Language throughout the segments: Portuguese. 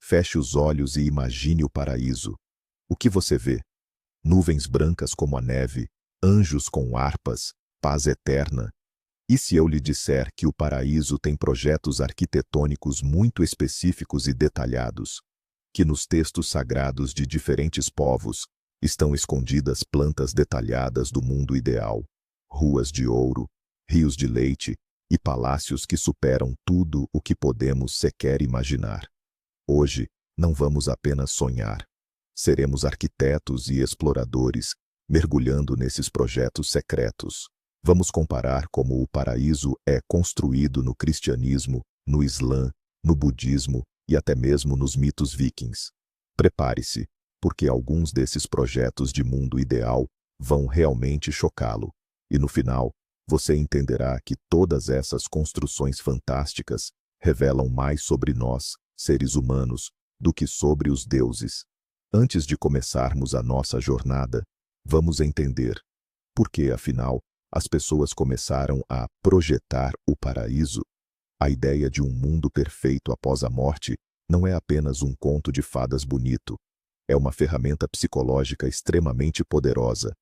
Feche os olhos e imagine o paraíso. O que você vê? Nuvens brancas como a neve, anjos com harpas, paz eterna. E se eu lhe disser que o paraíso tem projetos arquitetônicos muito específicos e detalhados, que nos textos sagrados de diferentes povos estão escondidas plantas detalhadas do mundo ideal, ruas de ouro, rios de leite e palácios que superam tudo o que podemos sequer imaginar? Hoje, não vamos apenas sonhar. Seremos arquitetos e exploradores, mergulhando nesses projetos secretos. Vamos comparar como o paraíso é construído no cristianismo, no islã, no budismo e até mesmo nos mitos vikings. Prepare-se, porque alguns desses projetos de mundo ideal vão realmente chocá-lo. E no final, você entenderá que todas essas construções fantásticas revelam mais sobre nós, seres humanos, do que sobre os deuses. Antes de começarmos a nossa jornada, vamos entender por que, afinal, as pessoas começaram a projetar o paraíso. A ideia de um mundo perfeito após a morte não é apenas um conto de fadas bonito. É uma ferramenta psicológica extremamente poderosa.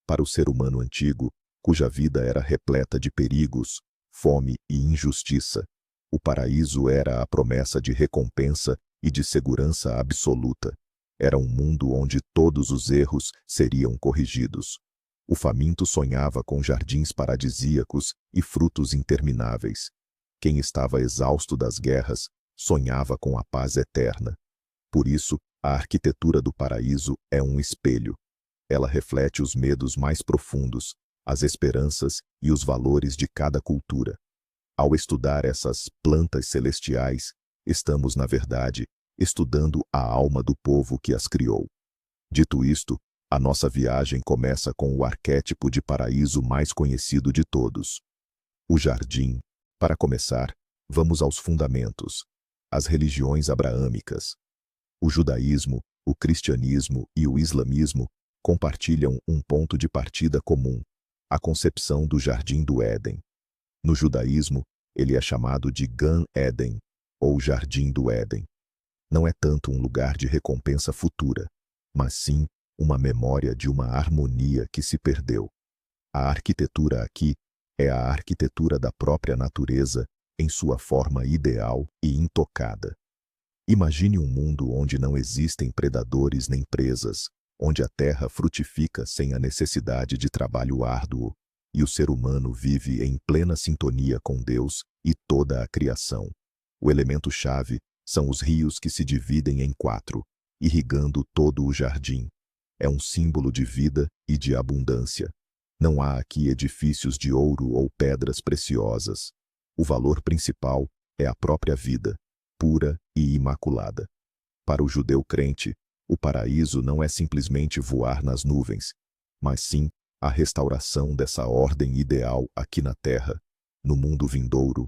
Para o ser humano antigo, cuja vida era repleta de perigos, fome e injustiça, o paraíso era a promessa de recompensa e de segurança absoluta. Era um mundo onde todos os erros seriam corrigidos. O faminto sonhava com jardins paradisíacos e frutos intermináveis. Quem estava exausto das guerras sonhava com a paz eterna. Por isso, a arquitetura do paraíso é um espelho. Ela reflete os medos mais profundos, as esperanças e os valores de cada cultura. Ao estudar essas plantas celestiais, estamos, na verdade, estudando a alma do povo que as criou. Dito isto, a nossa viagem começa com o arquétipo de paraíso mais conhecido de todos: o jardim. Para começar, vamos aos fundamentos: as religiões abraâmicas. O judaísmo, o cristianismo e o islamismo compartilham um ponto de partida comum: a concepção do Jardim do Éden. No judaísmo, ele é chamado de Gan Eden, ou Jardim do Éden. Não é tanto um lugar de recompensa futura, mas sim uma memória de uma harmonia que se perdeu. A arquitetura aqui é a arquitetura da própria natureza em sua forma ideal e intocada. Imagine um mundo onde não existem predadores nem presas, onde a terra frutifica sem a necessidade de trabalho árduo, e o ser humano vive em plena sintonia com Deus e toda a criação. O elemento-chave são os rios que se dividem em 4, irrigando todo o jardim. É um símbolo de vida e de abundância. Não há aqui edifícios de ouro ou pedras preciosas. O valor principal é a própria vida, pura e imaculada. Para o judeu crente, o paraíso não é simplesmente voar nas nuvens, mas sim a restauração dessa ordem ideal aqui na terra, no mundo vindouro,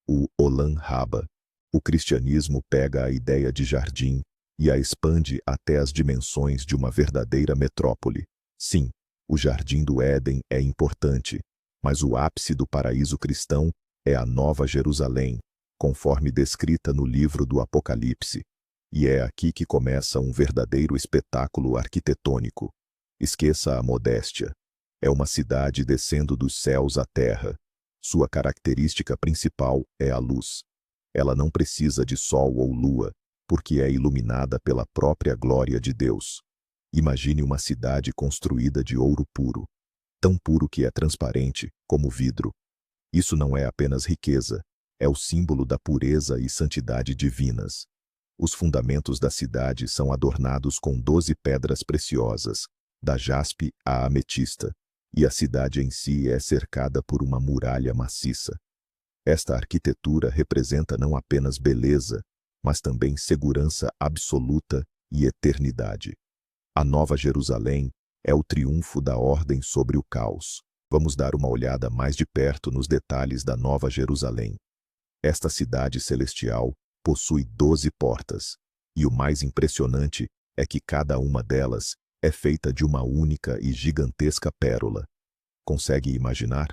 o Olam Rabba. O cristianismo pega a ideia de jardim e a expande até as dimensões de uma verdadeira metrópole. Sim, o Jardim do Éden é importante, mas o ápice do paraíso cristão é a Nova Jerusalém, conforme descrita no livro do Apocalipse. E é aqui que começa um verdadeiro espetáculo arquitetônico. Esqueça a modéstia. É uma cidade descendo dos céus à terra. Sua característica principal é a luz. Ela não precisa de sol ou lua, porque é iluminada pela própria glória de Deus. Imagine uma cidade construída de ouro puro, tão puro que é transparente como vidro. Isso não é apenas riqueza, é o símbolo da pureza e santidade divinas. Os fundamentos da cidade são adornados com 12 pedras preciosas, da jaspe à ametista, e a cidade em si é cercada por uma muralha maciça. Esta arquitetura representa não apenas beleza, mas também segurança absoluta e eternidade. A Nova Jerusalém é o triunfo da ordem sobre o caos. Vamos dar uma olhada mais de perto nos detalhes da Nova Jerusalém. Esta cidade celestial possui 12 portas, e o mais impressionante é que cada uma delas é feita de uma única e gigantesca pérola. Consegue imaginar?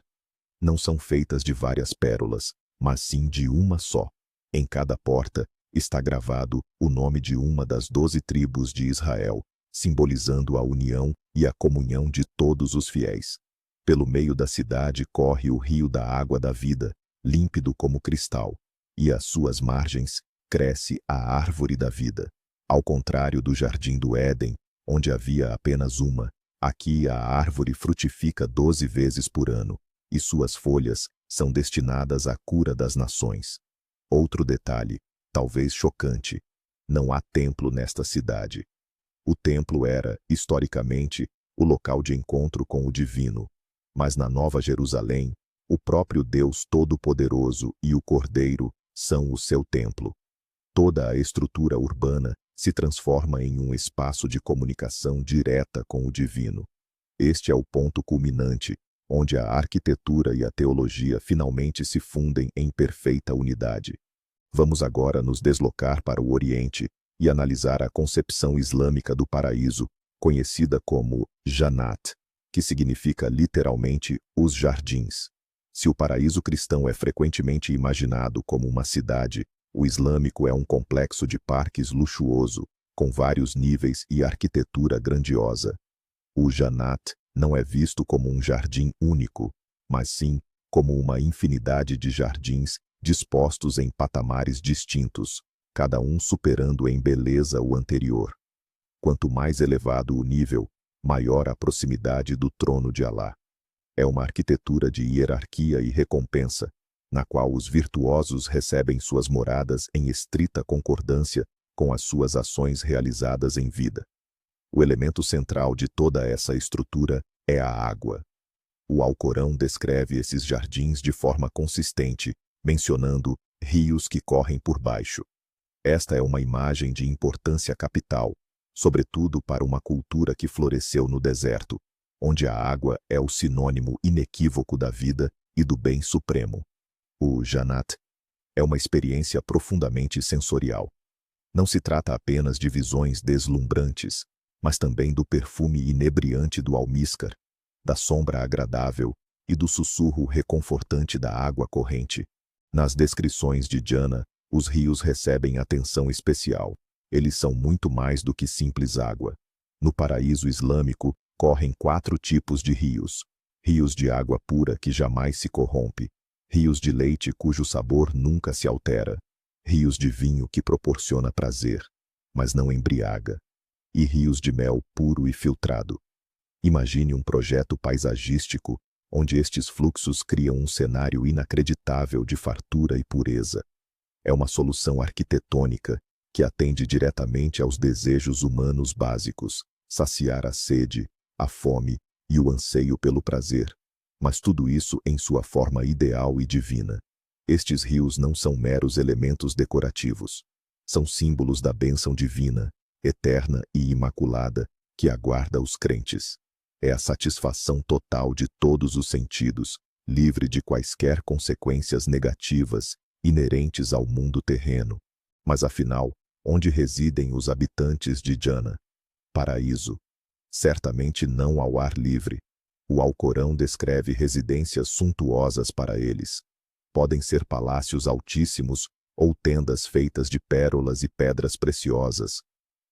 Não são feitas de várias pérolas, mas sim de uma só. Em cada porta está gravado o nome de uma das 12 tribos de Israel, simbolizando a união e a comunhão de todos os fiéis. Pelo meio da cidade corre o rio da água da vida, límpido como cristal, e às suas margens cresce a árvore da vida. Ao contrário do jardim do Éden, onde havia apenas uma, aqui a árvore frutifica 12 vezes por ano, e suas folhas são destinadas à cura das nações. Outro detalhe, talvez chocante: não há templo nesta cidade. O templo era, historicamente, o local de encontro com o divino, mas na Nova Jerusalém, o próprio Deus Todo-Poderoso e o Cordeiro são o seu templo. Toda a estrutura urbana se transforma em um espaço de comunicação direta com o divino. Este é o ponto culminante, onde a arquitetura e a teologia finalmente se fundem em perfeita unidade. Vamos agora nos deslocar para o Oriente e analisar a concepção islâmica do paraíso, conhecida como Jannat, que significa literalmente os jardins. Se o paraíso cristão é frequentemente imaginado como uma cidade, o islâmico é um complexo de parques luxuoso, com vários níveis e arquitetura grandiosa. O Jannat não é visto como um jardim único, mas sim como uma infinidade de jardins dispostos em patamares distintos, cada um superando em beleza o anterior. Quanto mais elevado o nível, maior a proximidade do trono de Alá. É uma arquitetura de hierarquia e recompensa, na qual os virtuosos recebem suas moradas em estrita concordância com as suas ações realizadas em vida. O elemento central de toda essa estrutura é a água. O Alcorão descreve esses jardins de forma consistente, mencionando rios que correm por baixo. Esta é uma imagem de importância capital, sobretudo para uma cultura que floresceu no deserto, onde a água é o sinônimo inequívoco da vida e do bem supremo. O Jannat é uma experiência profundamente sensorial. Não se trata apenas de visões deslumbrantes, mas também do perfume inebriante do almíscar, da sombra agradável e do sussurro reconfortante da água corrente. Nas descrições de Jannah, os rios recebem atenção especial. Eles são muito mais do que simples água. No paraíso islâmico, correm 4 tipos de rios. Rios de água pura que jamais se corrompe. Rios de leite cujo sabor nunca se altera. Rios de vinho que proporciona prazer, mas não embriaga. E rios de mel puro e filtrado. Imagine um projeto paisagístico onde estes fluxos criam um cenário inacreditável de fartura e pureza. É uma solução arquitetônica que atende diretamente aos desejos humanos básicos, saciar a sede, a fome e o anseio pelo prazer, mas tudo isso em sua forma ideal e divina. Estes rios não são meros elementos decorativos. São símbolos da bênção divina, eterna e imaculada, que aguarda os crentes. É a satisfação total de todos os sentidos, livre de quaisquer consequências negativas inerentes ao mundo terreno. Mas afinal, onde residem os habitantes de Jannah? Paraíso. Certamente não ao ar livre. O Alcorão descreve residências suntuosas para eles. Podem ser palácios altíssimos ou tendas feitas de pérolas e pedras preciosas.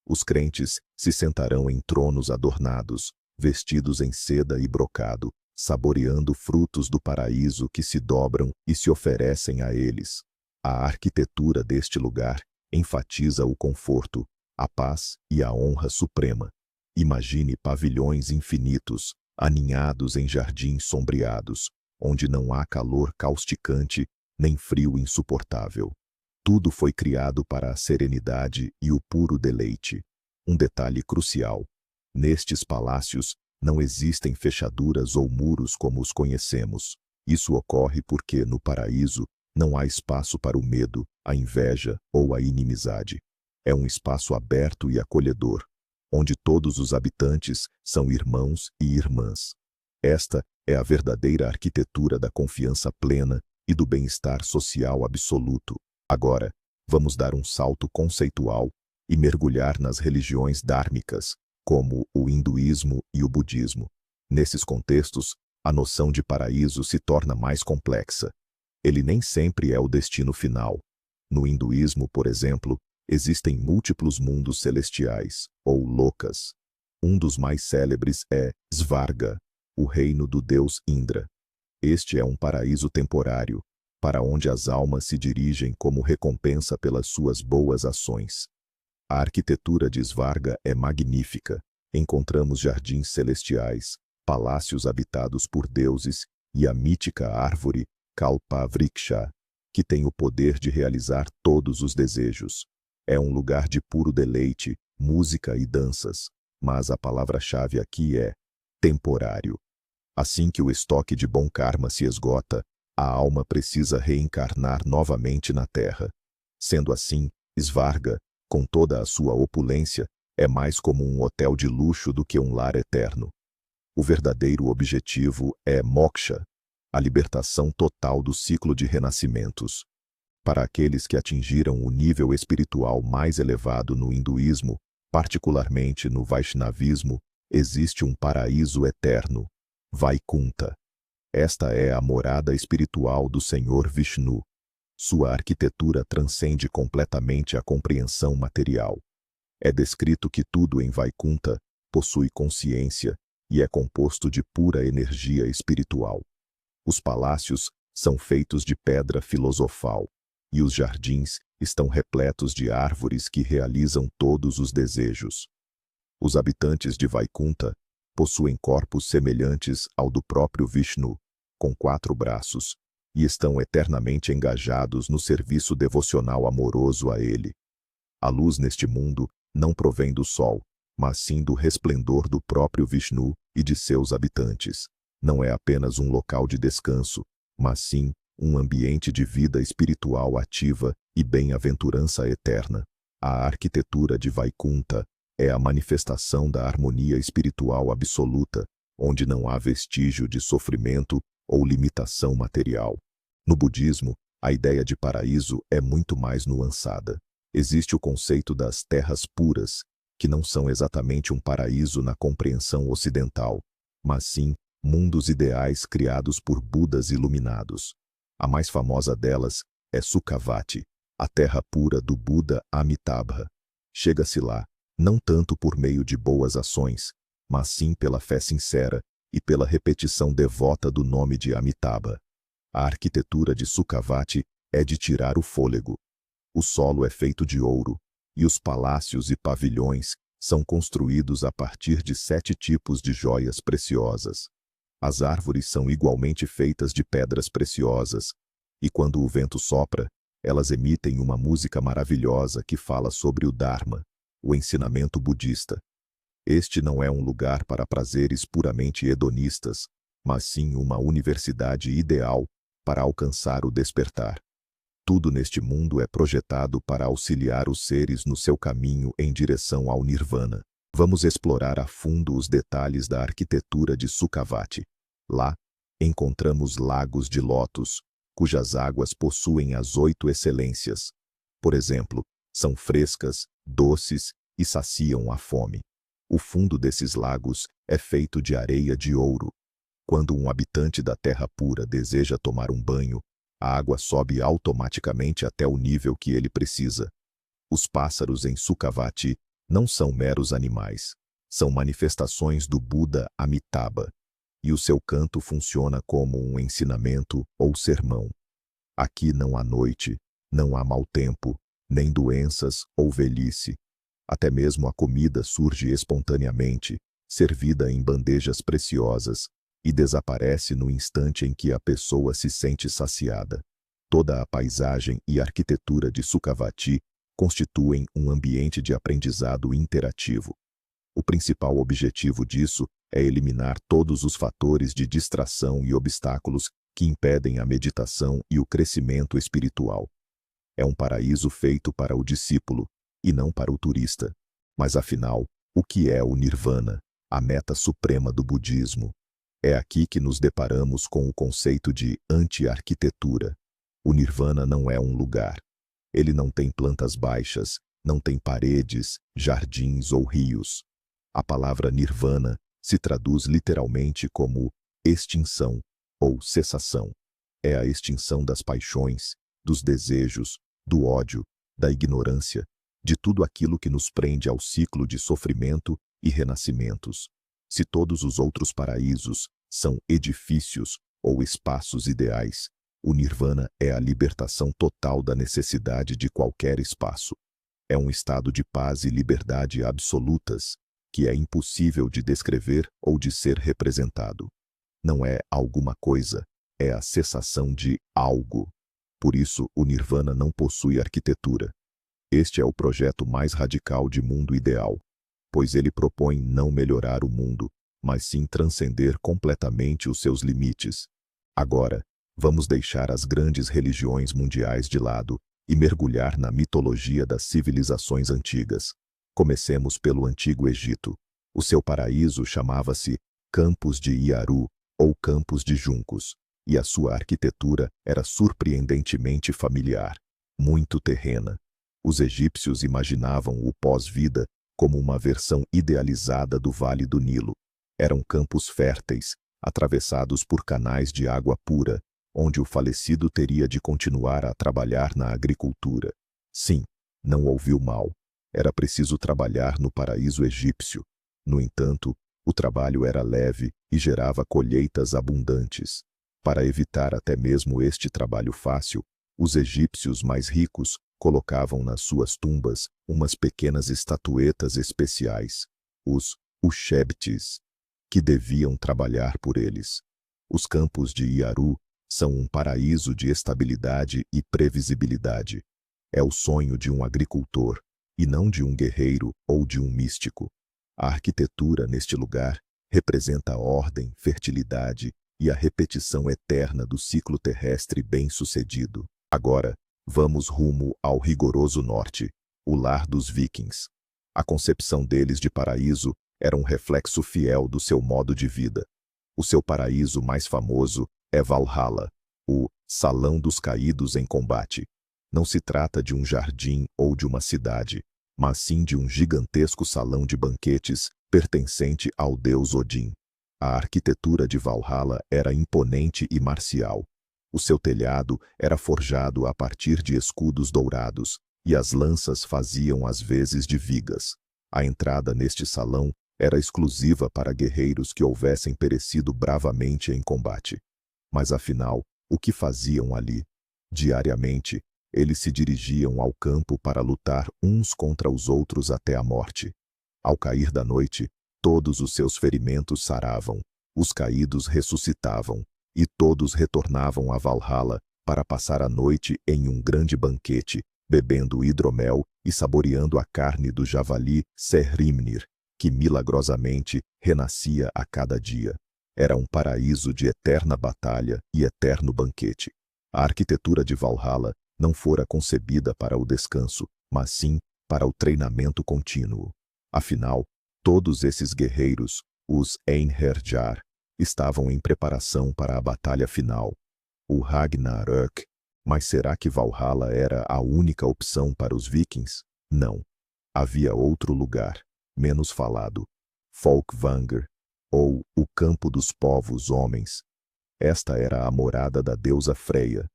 Os crentes se sentarão em tronos adornados, vestidos em seda e brocado, saboreando frutos do paraíso que se dobram e se oferecem a eles. A arquitetura deste lugar enfatiza o conforto, a paz e a honra suprema. Imagine pavilhões infinitos, aninhados em jardins sombreados, onde não há calor causticante nem frio insuportável. Tudo foi criado para a serenidade e o puro deleite. Um detalhe crucial: nestes palácios não existem fechaduras ou muros como os conhecemos. Isso ocorre porque, no paraíso, não há espaço para o medo, a inveja ou a inimizade. É um espaço aberto e acolhedor, onde todos os habitantes são irmãos e irmãs. Esta é a verdadeira arquitetura da confiança plena e do bem-estar social absoluto. Agora, vamos dar um salto conceitual e mergulhar nas religiões dhármicas, como o hinduísmo e o budismo. Nesses contextos, a noção de paraíso se torna mais complexa. Ele nem sempre é o destino final. No hinduísmo, por exemplo, existem múltiplos mundos celestiais, ou lokas. Um dos mais célebres é Svarga, o reino do deus Indra. Este é um paraíso temporário, para onde as almas se dirigem como recompensa pelas suas boas ações. A arquitetura de Svarga é magnífica. Encontramos jardins celestiais, palácios habitados por deuses e a mítica árvore Kalpavriksha, que tem o poder de realizar todos os desejos. É um lugar de puro deleite, música e danças, mas a palavra-chave aqui é temporário. Assim que o estoque de bom karma se esgota, a alma precisa reencarnar novamente na Terra. Sendo assim, Svarga, com toda a sua opulência, é mais como um hotel de luxo do que um lar eterno. O verdadeiro objetivo é moksha, a libertação total do ciclo de renascimentos. Para aqueles que atingiram o nível espiritual mais elevado no hinduísmo, particularmente no Vaishnavismo, existe um paraíso eterno, Vaikunta. Esta é a morada espiritual do Senhor Vishnu. Sua arquitetura transcende completamente a compreensão material. É descrito que tudo em Vaikunta possui consciência e é composto de pura energia espiritual. Os palácios são feitos de pedra filosofal, e os jardins estão repletos de árvores que realizam todos os desejos. Os habitantes de Vaikunta possuem corpos semelhantes ao do próprio Vishnu, com 4 braços, e estão eternamente engajados no serviço devocional amoroso a ele. A luz neste mundo não provém do sol, mas sim do resplendor do próprio Vishnu e de seus habitantes. Não é apenas um local de descanso, mas sim um ambiente de vida espiritual ativa e bem-aventurança eterna. A arquitetura de Vaikunta é a manifestação da harmonia espiritual absoluta, onde não há vestígio de sofrimento ou limitação material. No budismo, a ideia de paraíso é muito mais nuançada. Existe o conceito das terras puras, que não são exatamente um paraíso na compreensão ocidental, mas sim mundos ideais criados por Budas iluminados. A mais famosa delas é Sukhavati, a terra pura do Buda Amitabha. Chega-se lá, não tanto por meio de boas ações, mas sim pela fé sincera e pela repetição devota do nome de Amitabha. A arquitetura de Sukhavati é de tirar o fôlego. O solo é feito de ouro, e os palácios e pavilhões são construídos a partir de 7 tipos de joias preciosas. As árvores são igualmente feitas de pedras preciosas, e quando o vento sopra, elas emitem uma música maravilhosa que fala sobre o Dharma, o ensinamento budista. Este não é um lugar para prazeres puramente hedonistas, mas sim uma universidade ideal para alcançar o despertar. Tudo neste mundo é projetado para auxiliar os seres no seu caminho em direção ao Nirvana. Vamos explorar a fundo os detalhes da arquitetura de Sukhavati. Lá, encontramos lagos de lótus, cujas águas possuem as 8 excelências. Por exemplo, são frescas, doces e saciam a fome. O fundo desses lagos é feito de areia de ouro. Quando um habitante da Terra Pura deseja tomar um banho, a água sobe automaticamente até o nível que ele precisa. Os pássaros em Sukhavati não são meros animais, são manifestações do Buda Amitabha, e o seu canto funciona como um ensinamento ou sermão. Aqui não há noite, não há mau tempo, nem doenças ou velhice. Até mesmo a comida surge espontaneamente, servida em bandejas preciosas, e desaparece no instante em que a pessoa se sente saciada. Toda a paisagem e arquitetura de Sukhavati constituem um ambiente de aprendizado interativo. O principal objetivo disso é eliminar todos os fatores de distração e obstáculos que impedem a meditação e o crescimento espiritual. É um paraíso feito para o discípulo, e não para o turista. Mas afinal, o que é o Nirvana, a meta suprema do budismo? É aqui que nos deparamos com o conceito de anti-arquitetura. O Nirvana não é um lugar. Ele não tem plantas baixas, não tem paredes, jardins ou rios. A palavra Nirvana se traduz literalmente como extinção ou cessação. É a extinção das paixões, dos desejos, do ódio, da ignorância, de tudo aquilo que nos prende ao ciclo de sofrimento e renascimentos. Se todos os outros paraísos são edifícios ou espaços ideais, o Nirvana é a libertação total da necessidade de qualquer espaço. É um estado de paz e liberdade absolutas, que é impossível de descrever ou de ser representado. Não é alguma coisa, é a cessação de algo. Por isso, o Nirvana não possui arquitetura. Este é o projeto mais radical de mundo ideal, pois ele propõe não melhorar o mundo, mas sim transcender completamente os seus limites. Agora, vamos deixar as grandes religiões mundiais de lado e mergulhar na mitologia das civilizações antigas. Comecemos pelo Antigo Egito. O seu paraíso chamava-se Campos de Iaru, ou Campos de Juncos, e a sua arquitetura era surpreendentemente familiar, muito terrena. Os egípcios imaginavam o pós-vida como uma versão idealizada do Vale do Nilo. Eram campos férteis, atravessados por canais de água pura, onde o falecido teria de continuar a trabalhar na agricultura. Sim, não ouviu mal. Era preciso trabalhar no paraíso egípcio. No entanto, o trabalho era leve e gerava colheitas abundantes. Para evitar até mesmo este trabalho fácil, os egípcios mais ricos colocavam nas suas tumbas umas pequenas estatuetas especiais, os Ushebtis, que deviam trabalhar por eles. Os campos de Iaru são um paraíso de estabilidade e previsibilidade. É o sonho de um agricultor, e não de um guerreiro ou de um místico. A arquitetura neste lugar representa a ordem, fertilidade e a repetição eterna do ciclo terrestre bem-sucedido. Agora, vamos rumo ao rigoroso norte, o lar dos vikings. A concepção deles de paraíso era um reflexo fiel do seu modo de vida. O seu paraíso mais famoso é Valhalla, o Salão dos Caídos em Combate. Não se trata de um jardim ou de uma cidade, mas sim de um gigantesco salão de banquetes pertencente ao deus Odin. A arquitetura de Valhalla era imponente e marcial. O seu telhado era forjado a partir de escudos dourados, e as lanças faziam as vezes de vigas. A entrada neste salão era exclusiva para guerreiros que houvessem perecido bravamente em combate. Mas afinal, o que faziam ali? Diariamente, eles se dirigiam ao campo para lutar uns contra os outros até a morte. Ao cair da noite, todos os seus ferimentos saravam, os caídos ressuscitavam, e todos retornavam a Valhalla para passar a noite em um grande banquete, bebendo hidromel e saboreando a carne do javali Serhrimnir, que milagrosamente renascia a cada dia. Era um paraíso de eterna batalha e eterno banquete. A arquitetura de Valhalla não fora concebida para o descanso, mas sim para o treinamento contínuo. Afinal, todos esses guerreiros, os Einherjar, estavam em preparação para a batalha final, o Ragnarök. Mas será que Valhalla era a única opção para os vikings? Não. Havia outro lugar, menos falado, Folkvanger, ou o Campo dos Povos Homens. Esta era a morada da deusa Freya,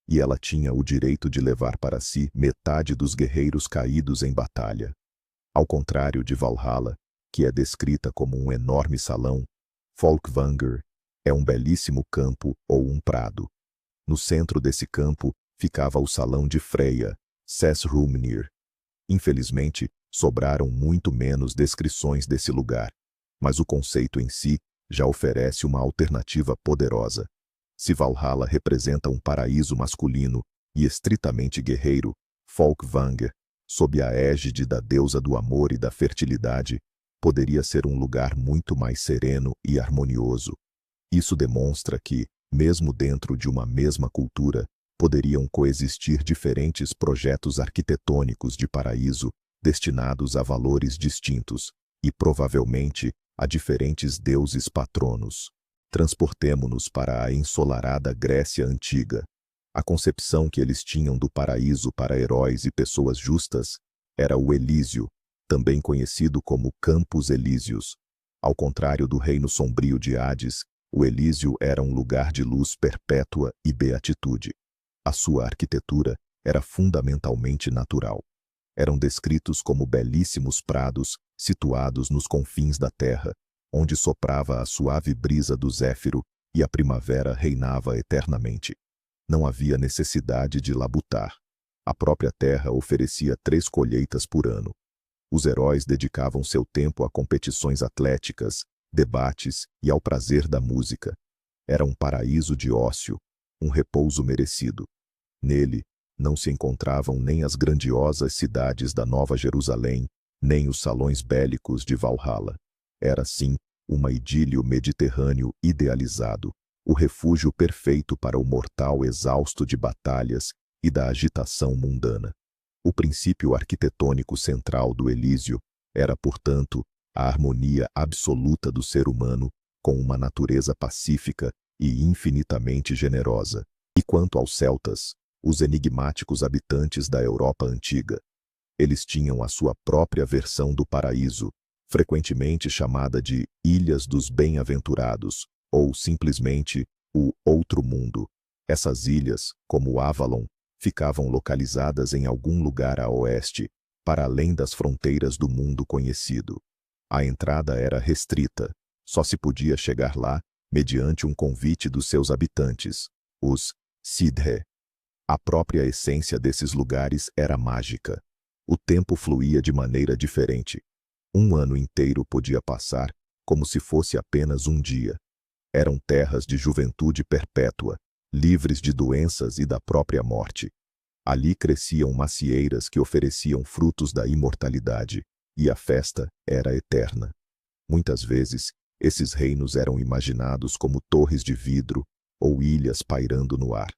e ela tinha o direito de levar para si metade dos guerreiros caídos em batalha. Ao contrário de Valhalla, que é descrita como um enorme salão, Folkvanger é um belíssimo campo ou um prado. No centro desse campo ficava o salão de Freya, Sessrumnir. Infelizmente, sobraram muito menos descrições desse lugar, mas o conceito em si já oferece uma alternativa poderosa. Se Valhalla representa um paraíso masculino e estritamente guerreiro, Folkvanger, sob a égide da deusa do amor e da fertilidade, poderia ser um lugar muito mais sereno e harmonioso. Isso demonstra que, mesmo dentro de uma mesma cultura, poderiam coexistir diferentes projetos arquitetônicos de paraíso destinados a valores distintos e, provavelmente, a diferentes deuses patronos. Transportemo-nos para a ensolarada Grécia Antiga. A concepção que eles tinham do paraíso para heróis e pessoas justas era o Elísio, também conhecido como Campos Elíseos. Ao contrário do reino sombrio de Hades, o Elísio era um lugar de luz perpétua e beatitude. A sua arquitetura era fundamentalmente natural. Eram descritos como belíssimos prados situados nos confins da terra, onde soprava a suave brisa do zéfiro e a primavera reinava eternamente. Não havia necessidade de labutar. A própria terra oferecia 3 colheitas por ano. Os heróis dedicavam seu tempo a competições atléticas, debates e ao prazer da música. Era um paraíso de ócio, um repouso merecido. Nele, não se encontravam nem as grandiosas cidades da Nova Jerusalém, nem os salões bélicos de Valhalla. Era, sim, uma idílio mediterrâneo idealizado, o refúgio perfeito para o mortal exausto de batalhas e da agitação mundana. O princípio arquitetônico central do Elísio era, portanto, a harmonia absoluta do ser humano com uma natureza pacífica e infinitamente generosa. E quanto aos celtas, os enigmáticos habitantes da Europa antiga, eles tinham a sua própria versão do paraíso, frequentemente chamada de Ilhas dos Bem-aventurados, ou simplesmente o Outro Mundo. Essas ilhas, como Avalon, ficavam localizadas em algum lugar a oeste, para além das fronteiras do mundo conhecido. A entrada era restrita, só se podia chegar lá mediante um convite dos seus habitantes, os Sidhe. A própria essência desses lugares era mágica. O tempo fluía de maneira diferente. Um ano inteiro podia passar como se fosse apenas um dia. Eram terras de juventude perpétua, livres de doenças e da própria morte. Ali cresciam macieiras que ofereciam frutos da imortalidade, e a festa era eterna. Muitas vezes, esses reinos eram imaginados como torres de vidro ou ilhas pairando no ar.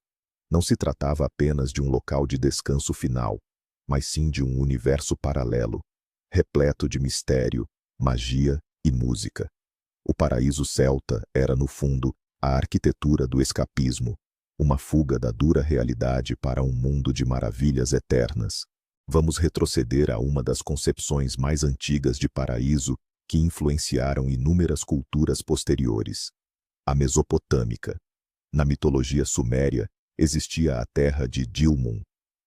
Não se tratava apenas de um local de descanso final, mas sim de um universo paralelo, repleto de mistério, magia e música. O paraíso celta era, no fundo, a arquitetura do escapismo, uma fuga da dura realidade para um mundo de maravilhas eternas. Vamos retroceder a uma das concepções mais antigas de paraíso que influenciaram inúmeras culturas posteriores: a mesopotâmica. Na mitologia suméria, existia a terra de Dilmun.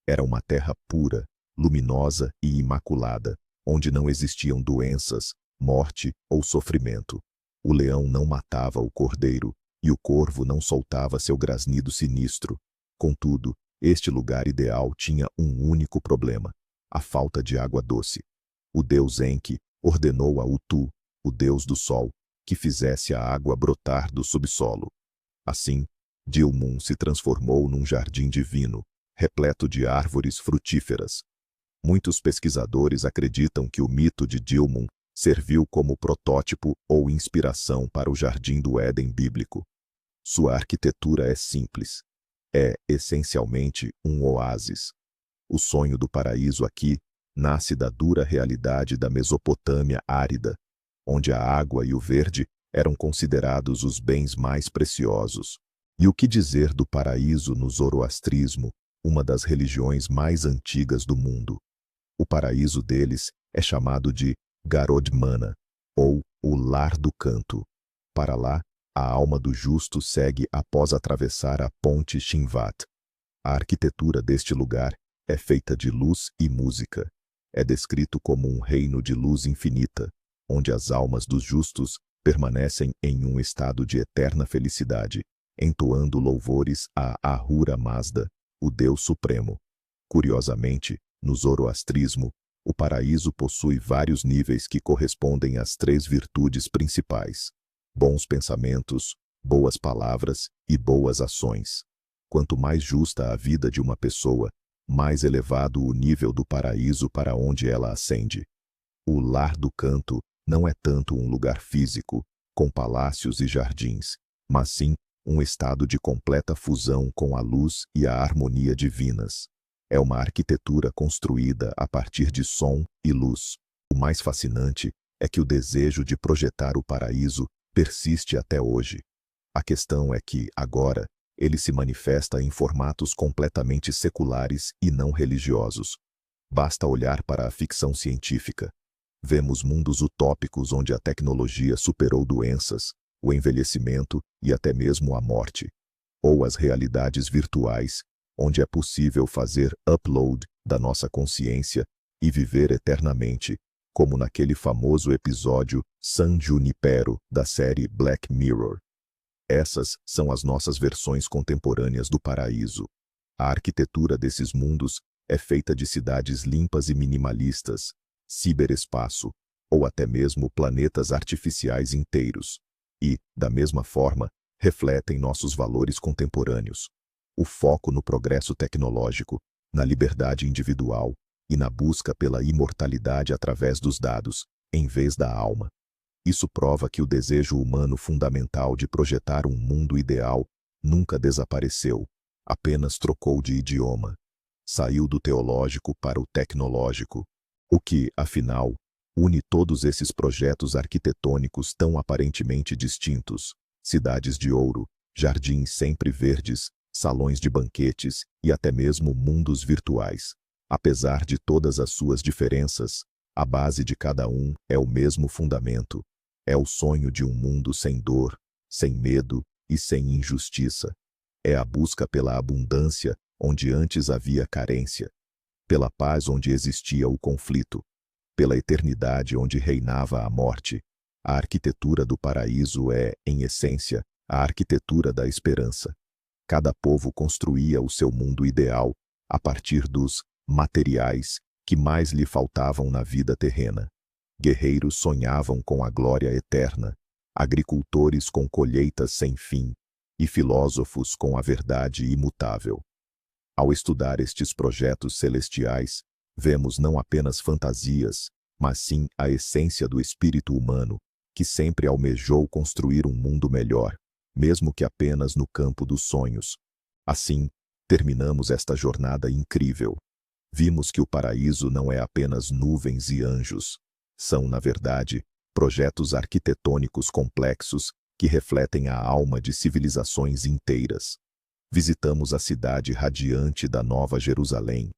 Era uma terra pura, luminosa e imaculada, onde não existiam doenças, morte ou sofrimento. O leão não matava o cordeiro, e o corvo não soltava seu grasnido sinistro. Contudo, este lugar ideal tinha um único problema: a falta de água doce. O deus Enki ordenou a Utu, o deus do sol, que fizesse a água brotar do subsolo. Assim, Dilmun se transformou num jardim divino, repleto de árvores frutíferas. Muitos pesquisadores acreditam que o mito de Dilmun serviu como protótipo ou inspiração para o Jardim do Éden bíblico. Sua arquitetura é simples. É, essencialmente, um oásis. O sonho do paraíso aqui nasce da dura realidade da Mesopotâmia árida, onde a água e o verde eram considerados os bens mais preciosos. E o que dizer do paraíso no zoroastrismo, uma das religiões mais antigas do mundo? O paraíso deles é chamado de Garodmana, ou o Lar do Canto. Para lá, a alma do justo segue após atravessar a ponte Shinvat. A arquitetura deste lugar é feita de luz e música. É descrito como um reino de luz infinita, onde as almas dos justos permanecem em um estado de eterna felicidade, entoando louvores a Ahura Mazda, o Deus Supremo. Curiosamente, no zoroastrismo, o paraíso possui vários níveis que correspondem às 3 virtudes principais: bons pensamentos, boas palavras e boas ações. Quanto mais justa a vida de uma pessoa, mais elevado o nível do paraíso para onde ela ascende. O Lar do Canto não é tanto um lugar físico, com palácios e jardins, mas sim um estado de completa fusão com a luz e a harmonia divinas. É uma arquitetura construída a partir de som e luz. O mais fascinante é que o desejo de projetar o paraíso persiste até hoje. A questão é que, agora, ele se manifesta em formatos completamente seculares e não religiosos. Basta olhar para a ficção científica. Vemos mundos utópicos onde a tecnologia superou doenças, o envelhecimento e até mesmo a morte. Ou as realidades virtuais, onde é possível fazer upload da nossa consciência e viver eternamente, como naquele famoso episódio San Junipero da série Black Mirror. Essas são as nossas versões contemporâneas do paraíso. A arquitetura desses mundos é feita de cidades limpas e minimalistas, ciberespaço, ou até mesmo planetas artificiais inteiros. E, da mesma forma, refletem nossos valores contemporâneos. O foco no progresso tecnológico, na liberdade individual e na busca pela imortalidade através dos dados, em vez da alma. Isso prova que o desejo humano fundamental de projetar um mundo ideal nunca desapareceu, apenas trocou de idioma. Saiu do teológico para o tecnológico, o que, afinal, une todos esses projetos arquitetônicos tão aparentemente distintos: cidades de ouro, jardins sempre verdes, salões de banquetes e até mesmo mundos virtuais. Apesar de todas as suas diferenças, a base de cada um é o mesmo fundamento. É o sonho de um mundo sem dor, sem medo e sem injustiça. É a busca pela abundância onde antes havia carência, pela paz onde existia o conflito, pela eternidade onde reinava a morte. A arquitetura do paraíso é, em essência, a arquitetura da esperança. Cada povo construía o seu mundo ideal a partir dos materiais que mais lhe faltavam na vida terrena. Guerreiros sonhavam com a glória eterna, agricultores com colheitas sem fim, e filósofos com a verdade imutável. Ao estudar estes projetos celestiais, vemos não apenas fantasias, mas sim a essência do espírito humano, que sempre almejou construir um mundo melhor, mesmo que apenas no campo dos sonhos. Assim, terminamos esta jornada incrível. Vimos que o paraíso não é apenas nuvens e anjos. São, na verdade, projetos arquitetônicos complexos que refletem a alma de civilizações inteiras. Visitamos a cidade radiante da Nova Jerusalém.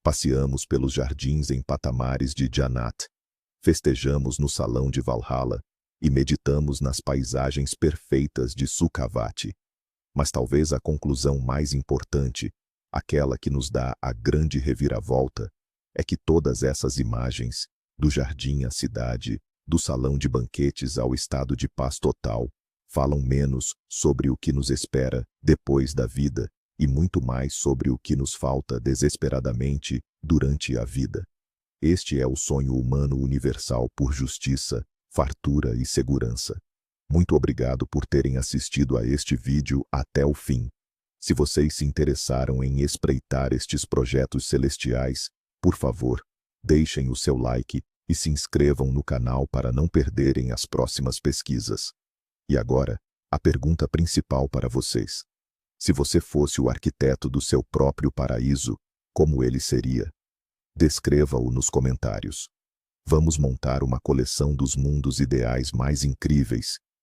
Passeamos pelos jardins em patamares de Janat. Festejamos no salão de Valhalla e meditamos nas paisagens perfeitas de Sukhavati. Mas talvez a conclusão mais importante, aquela que nos dá a grande reviravolta, é que todas essas imagens, do jardim à cidade, do salão de banquetes ao estado de paz total, falam menos sobre o que nos espera depois da vida e muito mais sobre o que nos falta desesperadamente durante a vida. Este é o sonho humano universal por justiça, fartura e segurança. Muito obrigado por terem assistido a este vídeo até o fim. Se vocês se interessaram em espreitar estes projetos celestiais, por favor, deixem o seu like e se inscrevam no canal para não perderem as próximas pesquisas. E agora, a pergunta principal para vocês. Se você fosse o arquiteto do seu próprio paraíso, como ele seria? Descreva-o nos comentários. Vamos montar uma coleção dos mundos ideais mais incríveis